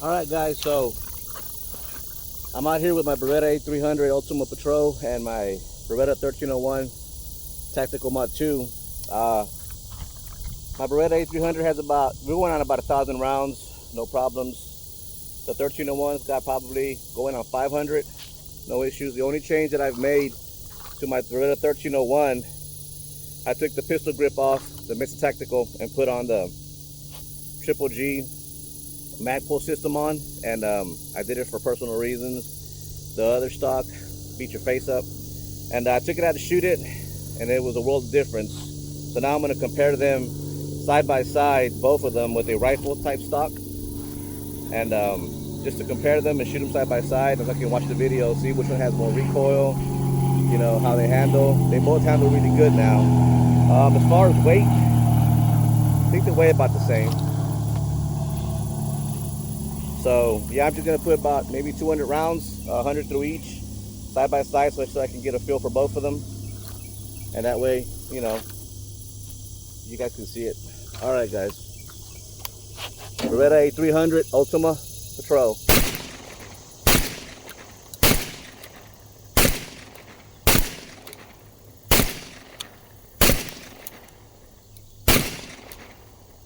Alright guys, so I'm out here with my Beretta A300 Ultima Patrol and my Beretta 1301 Tactical Mod 2. My Beretta A300 has we went on about 1,000 rounds, no problems. The 1301's got probably going on 500, no issues. The only change that I've made to my Beretta 1301, I took the pistol grip off the Mr. Tactical and put on the Triple G mag pull system on, and I did it for personal reasons. The other stock beat your face up, and I took it out to shoot it, and it was a world of difference. So now I'm going to compare them side by side, both of them with a rifle type stock, and just to compare them and shoot them side by side, and I can watch the video, see which one has more recoil, you know, how they handle. They both handle really good now. As far as weight, I think they weigh about the same. So yeah, I'm just gonna put about maybe 200 rounds, 100 through each, side by side, so I can get a feel for both of them, and that way, you know, you guys can see it. All right, guys. Beretta A300 Ultima Patrol.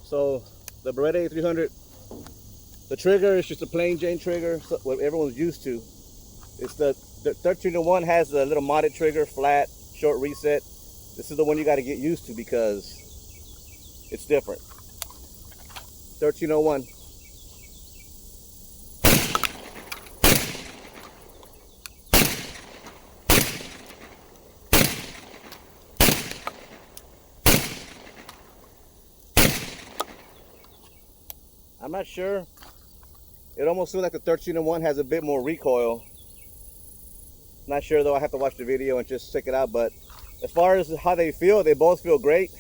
So the Beretta A300. The trigger is just a plain Jane trigger, so what everyone's used to. It's the 1301 has a little modded trigger, flat, short reset. This is the one you got to get used to because it's different. 1301. I'm not sure. It almost feels like the 1301 has a bit more recoil. Not sure though, I have to watch the video and just check it out, but as far as how they both feel great.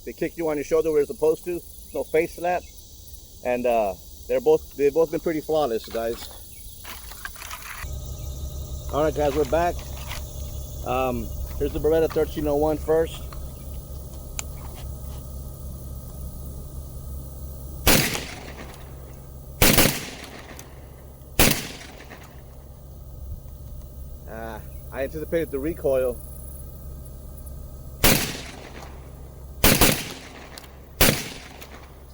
They kick you on your shoulder where they're supposed to. No face slap. And they've both been pretty flawless, guys. Alright guys, we're back. Here's the Beretta 1301 first. I anticipated the recoil.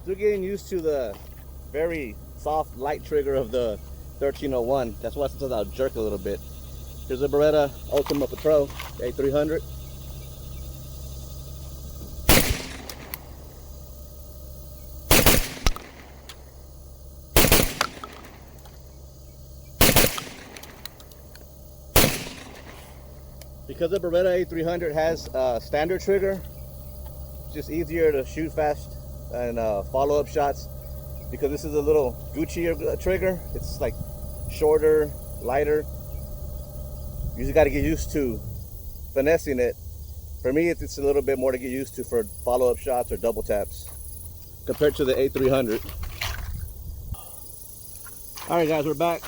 Still getting used to the very soft, light trigger of the 1301. That's why sometimes I'll jerk a little bit. Here's the Beretta Ultima Patrol A300. Because the Beretta A300 has a standard trigger, it's just easier to shoot fast and follow up shots. Because this is a little Guccier trigger, it's like shorter, lighter. You just got to get used to finessing it. For me, it's a little bit more to get used to for follow up shots or double taps compared to the A300. All right, guys, we're back.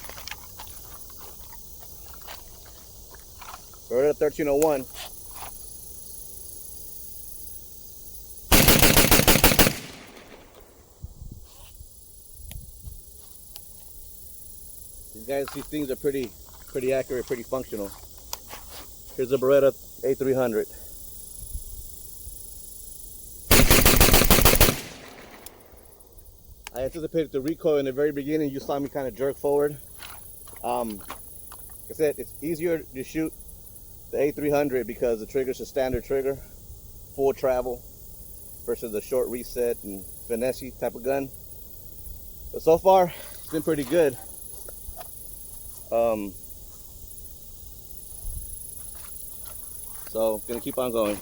Beretta 1301. These things are pretty accurate, pretty functional. Here's the Beretta A300. I anticipated the recoil in the very beginning. You saw me kind of jerk forward. Like I said, it's easier to shoot the A300 because the trigger's a standard trigger, full travel, versus the short reset and finesse type of gun. But so far, it's been pretty good. So gonna keep on going.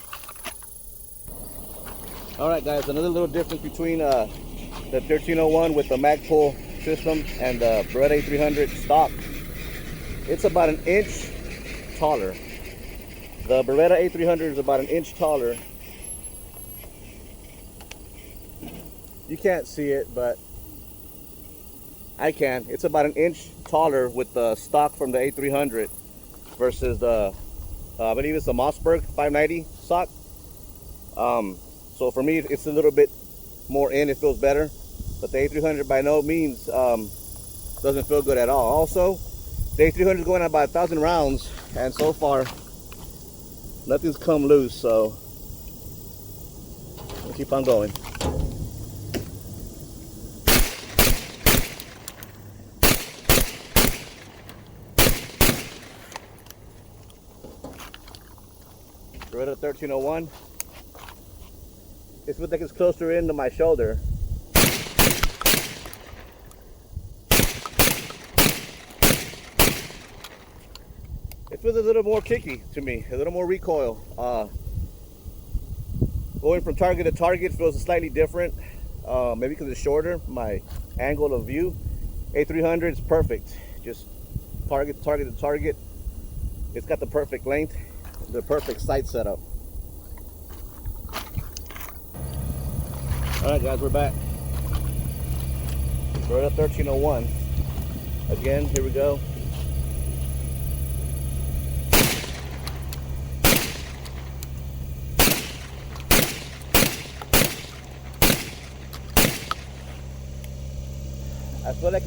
All right, guys, another little difference between the 1301 with the mag pull system and the Beretta A300 stock. It's about an inch taller. The Beretta A300 is about an inch taller. You can't see it, but I can. It's about an inch taller with the stock from the A300 versus the, I believe it's a Mossberg 590 stock. So for me, it's a little bit more in, it feels better. But the A300 by no means doesn't feel good at all. Also, the A300 is going at about 1,000 rounds, and so far nothing's come loose, so we'll keep on going. Beretta 1301. It feels like it's closer into my shoulder. It feels a little more kicky to me, a little more recoil. Going from target to target feels slightly different. Maybe because it's shorter, my angle of view. A300 is perfect. Just target to target to target. It's got the perfect length, the perfect sight setup. All right, guys, we're back. Beretta 1301. Again, here we go. I feel like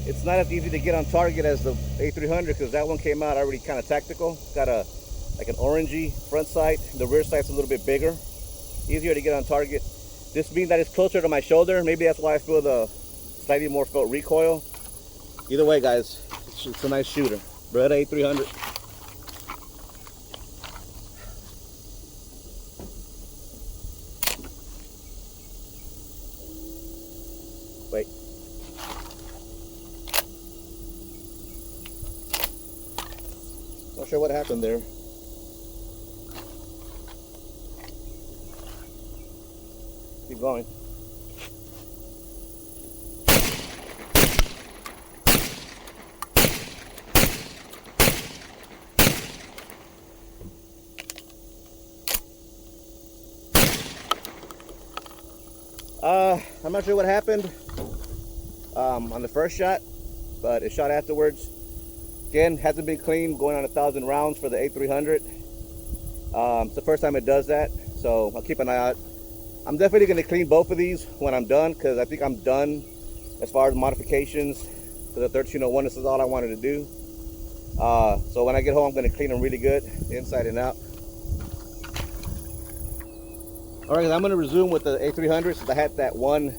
it's not as easy to get on target as the A300 because that one came out already kind of tactical. Got like an orangey front sight. The rear sight's a little bit bigger. Easier to get on target. This being that it's closer to my shoulder, maybe that's why I feel the slightly more felt recoil. Either way, guys, it's a nice shooter. Beretta A300. Wait. Not sure what happened there. Keep going. I'm not sure what happened on the first shot, but it shot afterwards. Again, hasn't been cleaned, going on 1,000 rounds for the A300. It's the first time it does that, so I'll keep an eye out. I'm definitely going to clean both of these when I'm done, because I think I'm done as far as modifications to the 1301. This is all I wanted to do. So when I get home, I'm going to clean them really good, inside and out. All right, I'm going to resume with the A300 since I had that one, I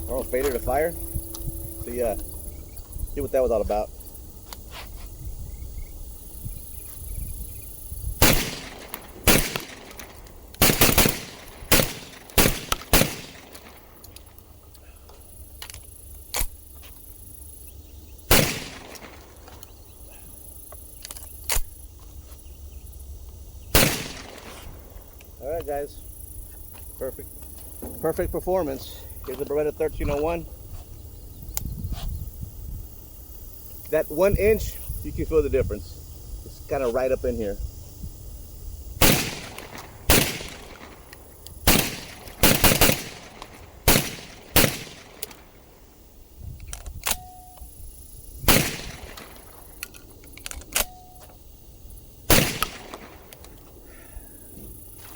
don't know, fader to fire. So yeah, see what that was all about. All right, guys, perfect performance. Here's the Beretta 1301. That 1 inch, you can feel the difference. It's kind of right up in here.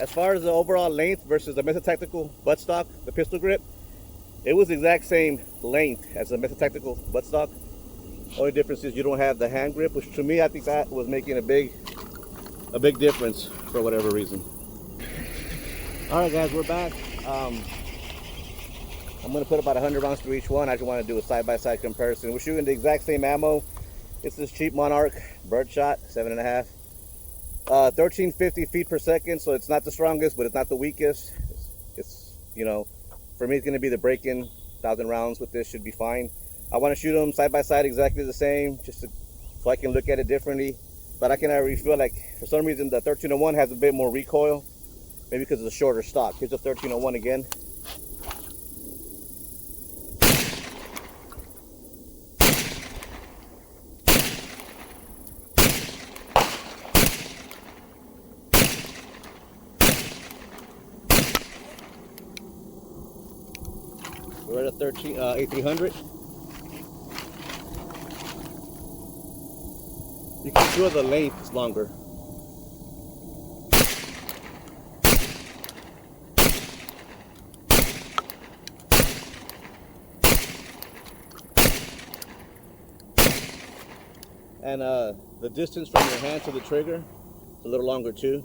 As far as the overall length versus the Method Tactical buttstock, the pistol grip, it was the exact same length as the Method Tactical buttstock. Only difference is you don't have the hand grip, which to me, I think that was making a big difference for whatever reason. All right, guys, we're back. I'm going to put about 100 rounds through each one. I just want to do a side-by-side comparison. We're shooting the exact same ammo. It's this cheap Monarch birdshot, 7.5. 1350 feet per second, so it's not the strongest, but it's not the weakest. It's you know, for me, it's going to be the break-in. 1,000 rounds with this should be fine. I want to shoot them side by side exactly the same, just so I can look at it differently. But I can already feel like, for some reason, the 1301 has a bit more recoil. Maybe because it's a shorter stock. Here's the 1301 again. We're at a A300. You can feel the length is longer. And the distance from your hand to the trigger is a little longer too.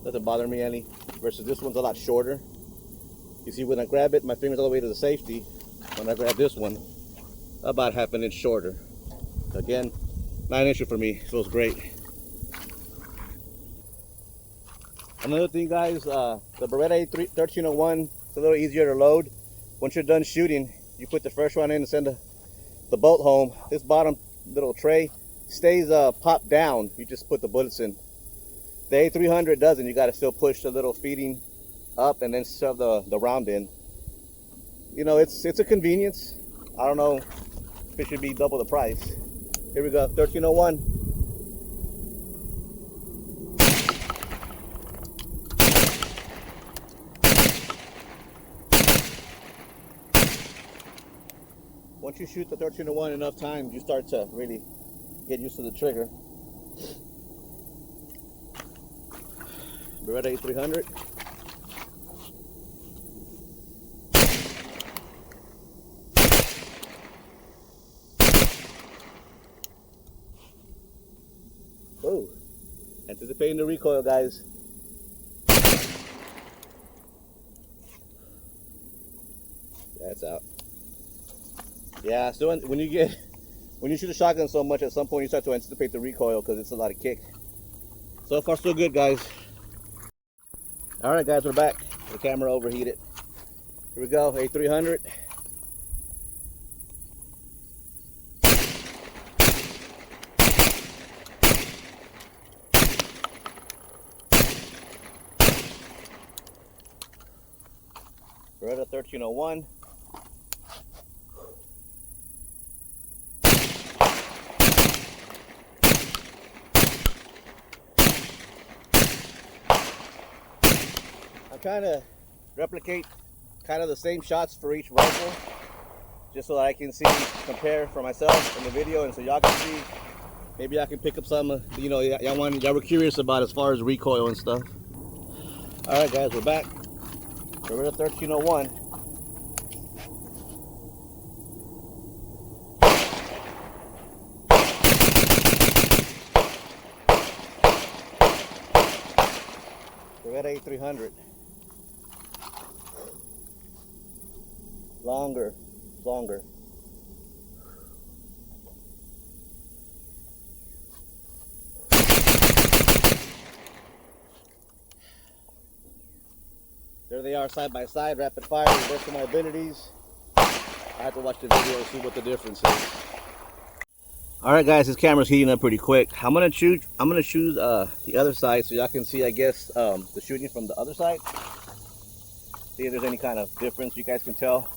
Doesn't bother me any, versus this one's a lot shorter. You see, when I grab it, my finger's all the way to the safety. When I grab this one, about half an inch shorter. Again, not an issue for me. Feels great. Another thing, guys, the Beretta A1301 is a little easier to load. Once you're done shooting, you put the first one in and send the bolt home. This bottom little tray stays popped down. You just put the bullets in. The A300 doesn't. You got to still push the little feeding up and then shove the round in. You know, it's a convenience. I don't know if it should be double the price. Here we go, 1301. Once you shoot the 1301 enough times, you start to really get used to the trigger. Beretta A300. Oh, anticipating the recoil, guys. Yeah, it's out. Yeah, so when you shoot a shotgun so much, at some point you start to anticipate the recoil because it's a lot of kick. So far, so good, guys. All right, guys, we're back. The camera overheated. Here we go, A300. Beretta 1301. I'm trying to replicate kind of the same shots for each rifle, just so that I can see, compare for myself in the video, and so y'all can see. Maybe I can pick up some, you know, y'all were curious about as far as recoil and stuff. All right, guys, we're back. Beretta 1301. Beretta A300. Longer. There they are, side by side, rapid fire, reversing my abilities. I have to watch the video to see what the difference is. All right, guys, this camera's heating up pretty quick. I'm gonna choose the other side so y'all can see, I guess, the shooting from the other side. See if there's any kind of difference you guys can tell.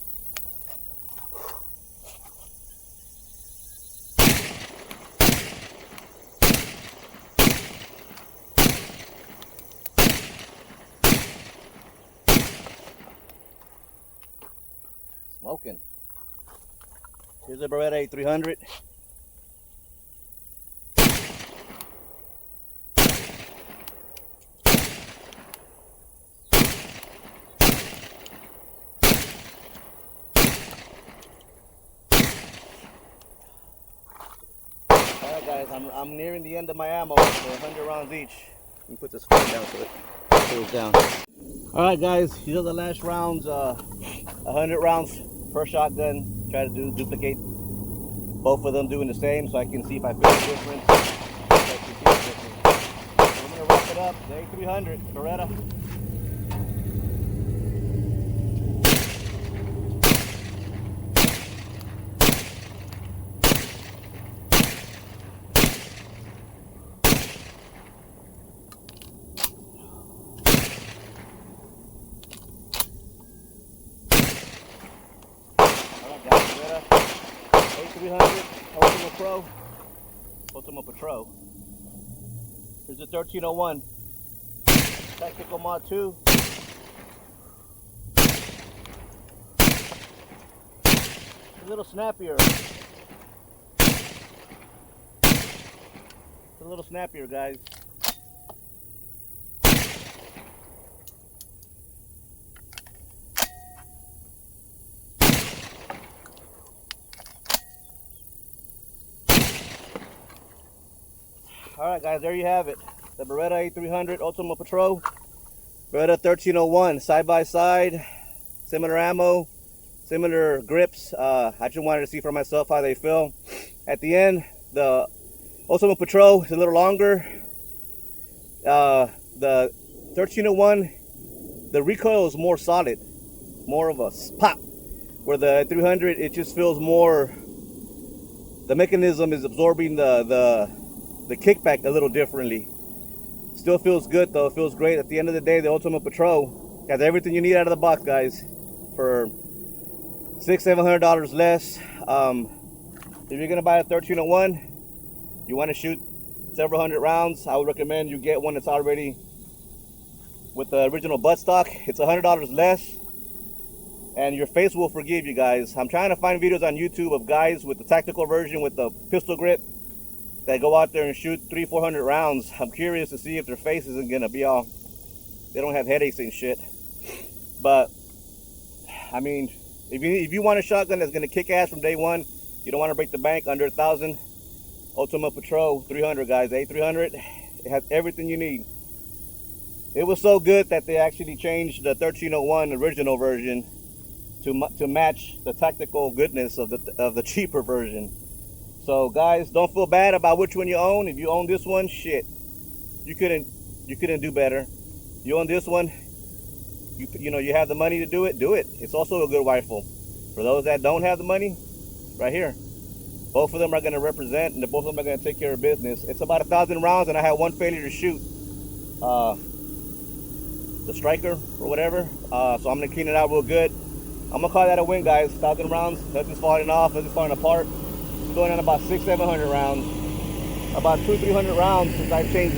Smoking. Here's the Beretta A300. Alright, guys, I'm nearing the end of my ammo. So 100 rounds each. Let me put this phone down so it goes down. Alright, guys, these are the last rounds. 100 rounds per shotgun. Try to duplicate both of them doing the same so I can see if I feel the difference. So I'm going to wrap it up. The A300 Beretta. A300 Ultima Pro. Here's the 1301 Tactical Mod 2. A little snappier. It's a little snappier, guys. Alright guys, there you have it. The Beretta A300 Ultimate Patrol, Beretta 1301, side by side, similar ammo, similar grips. I just wanted to see for myself how they feel. At the end, the Ultimate Patrol is a little longer. The 1301, the recoil is more solid, more of a pop. Where the 300, it just feels more, the mechanism is absorbing the kickback a little differently. Still feels good though, it feels great. At the end of the day, the Ultimate Patrol has everything you need out of the box, guys, for $600-700 less. If you're gonna buy a 1301, you want to shoot several hundred rounds, I would recommend you get one that's already with the original buttstock. It's $100 less, and your face will forgive you guys. I'm trying to find videos on YouTube of guys with the tactical version with the pistol grip that go out there and shoot 300-400 rounds. I'm curious to see if their face isn't gonna be all, they don't have headaches and shit. But I mean, if you want a shotgun that's gonna kick ass from day one, you don't want to break the bank, under $1,000, Ultimate Patrol 300, guys. A300, it has everything you need. It was so good that they actually changed the 1301 original version to match the tactical goodness of the cheaper version. So guys, don't feel bad about which one you own. If you own this one, shit, you couldn't do better. You own this one, you know, you have the money to do it, do it. It's also a good rifle. For those that don't have the money, right here, both of them are going to represent, and both of them are going to take care of business. It's about 1,000 rounds, and I had one failure to shoot the striker or whatever. So I'm going to clean it out real good. I'm going to call that a win, guys. 1,000 rounds, nothing's falling off, nothing's falling apart. It's going on about 600-700 rounds, about 200-300 rounds since I changed